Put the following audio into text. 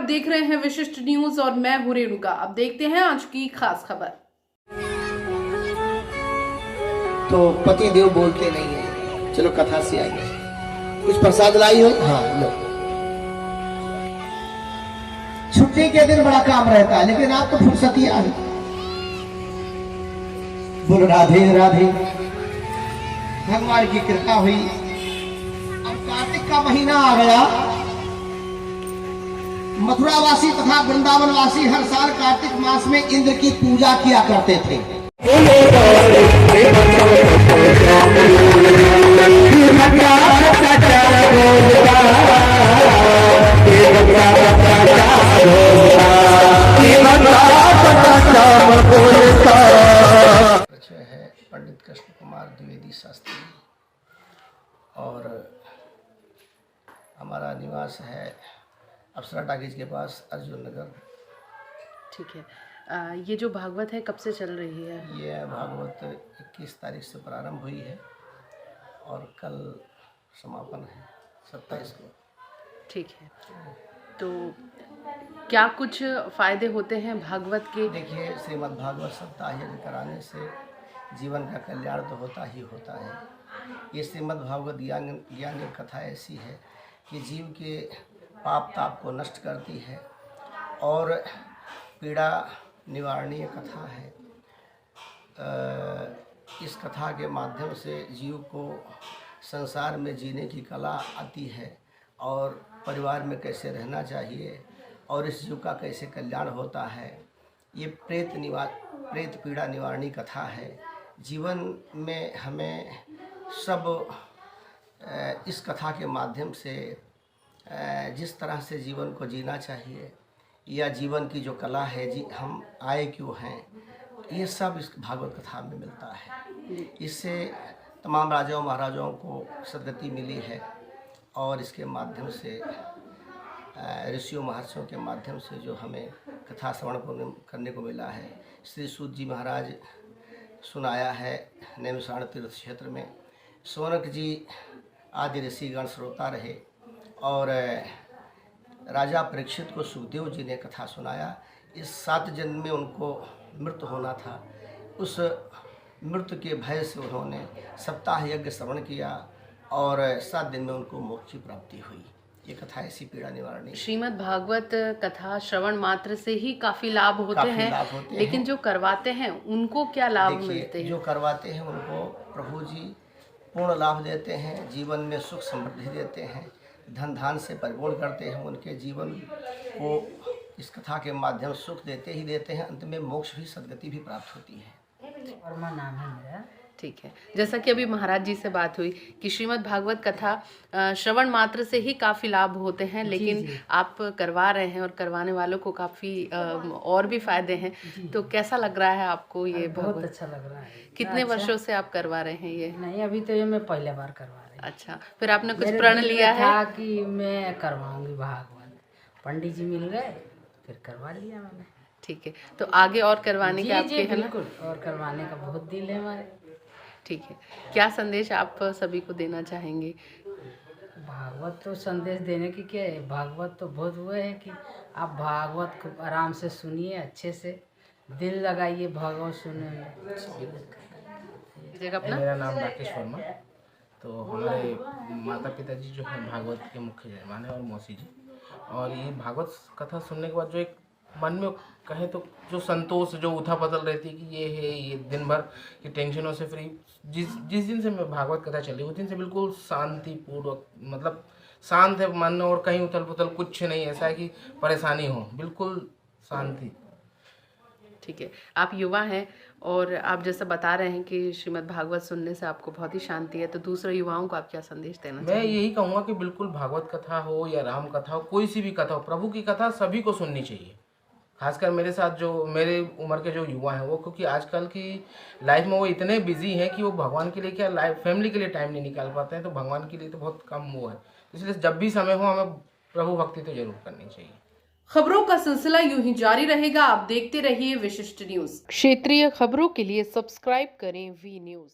आप देख रहे हैं विशिष्ट न्यूज और मैं हूं रेणुका। अब देखते हैं आज की खास खबर। तो पति देव बोलते नहीं है। चलो कथा से आइए। कुछ प्रसाद लाई हो? हाँ लो। छुट्टी के दिन बड़ा काम रहता है, लेकिन आप तो फुर्सती आ गई। बोल राधे राधे। भगवान की कृपा हुई। अब कार्तिक का महीना आ गया। मथुरावासी तथा वृंदावनवासी हर साल कार्तिक मास में इंद्र की पूजा किया करते थे। है पंडित कृष्ण कुमार द्विवेदी शास्त्री और हमारा निवास है अप्सरा टाकीज के पास अर्जुन नगर। ठीक है। ये जो भागवत है कब से चल रही है? ये भागवत 21 तारीख से प्रारंभ हुई है और कल समापन है 27 को। ठीक है। तो क्या कुछ फायदे होते हैं भागवत के? देखिए, श्रीमद् भागवत सप्ताह यज्ञ कराने से जीवन का कल्याण तो होता ही होता है। ये श्रीमद् भागवत ज्ञान की कथा ऐसी है कि जीव के पाप ताप को नष्ट करती है और पीड़ा निवारणीय कथा है। इस कथा के माध्यम से जीव को संसार में जीने की कला आती है और परिवार में कैसे रहना चाहिए और इस जीव का कैसे कल्याण होता है। ये प्रेत पीड़ा निवारणी कथा है। जीवन में हमें सब इस कथा के माध्यम से जिस तरह से जीवन को जीना चाहिए या जीवन की जो कला है, हम आए क्यों हैं, ये सब इस भागवत कथा में मिलता है। इससे तमाम राजाओं महाराजाओं को सद्गति मिली है और इसके माध्यम से ऋषियों महर्षियों के माध्यम से जो हमें कथा श्रवण करने को मिला है। श्री सूत जी महाराज सुनाया है नैमिषारण्य तीर्थ क्षेत्र में। सोनक जी आदि ऋषिगण श्रोता रहे और राजा परीक्षित को सुखदेव जी ने कथा सुनाया। इस 7 जन्म में उनको मृत्यु होना था। उस मृत्यु के भय से उन्होंने सप्ताह यज्ञ श्रवण किया और 7 दिन में उनको मोक्ष की प्राप्ति हुई। ये कथा ऐसी पीड़ा निवारणी। श्रीमद् भागवत कथा श्रवण मात्र से ही काफी लाभ होते हैं, लेकिन जो करवाते हैं उनको क्या लाभ मिलते हैं? जो करवाते हैं उनको प्रभु जी पूर्ण लाभ देते हैं, जीवन में सुख समृद्धि देते हैं, धन धान से परिपूर्ण करते हैं। उनके जीवन को इस कथा के माध्यम सुख देते ही देते हैं, अंत में मोक्ष भी सद्गति भी प्राप्त होती है। वर्मा नाम है मेरा। ठीक है। जैसा कि अभी महाराज जी से बात हुई कि श्रीमद् भागवत कथा श्रवण मात्र से ही काफ़ी लाभ होते हैं, लेकिन आप करवा रहे हैं और करवाने वालों को काफ़ी और भी फायदे हैं। तो कैसा लग रहा है आपको ये? बहुत अच्छा लग रहा है। कितने वर्षों से आप करवा रहे हैं ये? नहीं, अभी तो ये मैं पहले बार करवा रही हूँ। अच्छा, फिर आपने कुछ प्रण लिया है कि मैं करवाऊंगी भागवत? पंडित जी मिल गए, फिर करवा लिया मैंने। ठीक है। तो आगे और करवाने के आपके है ना? और करवाने का बहुत दिल है हमारे। ठीक है। क्या संदेश आप सभी को देना चाहेंगे? भागवत तो संदेश देने की क्या है, भागवत तो बहुत वो है कि आप भागवत को आराम से सुनिए, अच्छे से दिल लगाइए भागवत सुनने में। मेरा नाम राकेश वर्मा। तो हमारे माता पिताजी जो है भागवत के मुख्य जजमान है और मौसी जी। और ये भागवत कथा सुनने के बाद जो एक मन में कहें तो जो संतोष, जो उथल-पुथल रहती है कि ये है, ये दिन भर की टेंशनों से फ्री, जिस दिन से मैं भागवत कथा चली उस दिन से बिल्कुल शांतिपूर्वक, मतलब शांत है मन और कहीं उथल-पुथल कुछ नहीं ऐसा है कि परेशानी हो, बिल्कुल शांति। ठीक है। आप युवा हैं और आप जैसा बता रहे हैं कि श्रीमद् भागवत सुनने से आपको बहुत ही शांति है, तो दूसरे युवाओं को आप क्या संदेश देना चाहेंगे? मैं यही कहूँगा कि बिल्कुल भागवत कथा हो या राम कथा हो, कोई सी भी कथा हो, प्रभु की कथा सभी को सुननी चाहिए। खासकर मेरे साथ जो मेरे उम्र के जो युवा हैं वो, क्योंकि आजकल की लाइफ में वो इतने बिजी हैं कि वो भगवान के लिए क्या फैमिली के लिए टाइम नहीं निकाल पाते हैं, तो भगवान के लिए तो बहुत कम वो है। इसलिए जब भी समय हो हमें प्रभु भक्ति तो जरूर करनी चाहिए। खबरों का सिलसिला यूं ही जारी रहेगा। आप देखते रहिए विशिष्ट न्यूज। क्षेत्रीय खबरों के लिए सब्सक्राइब करें वी न्यूज।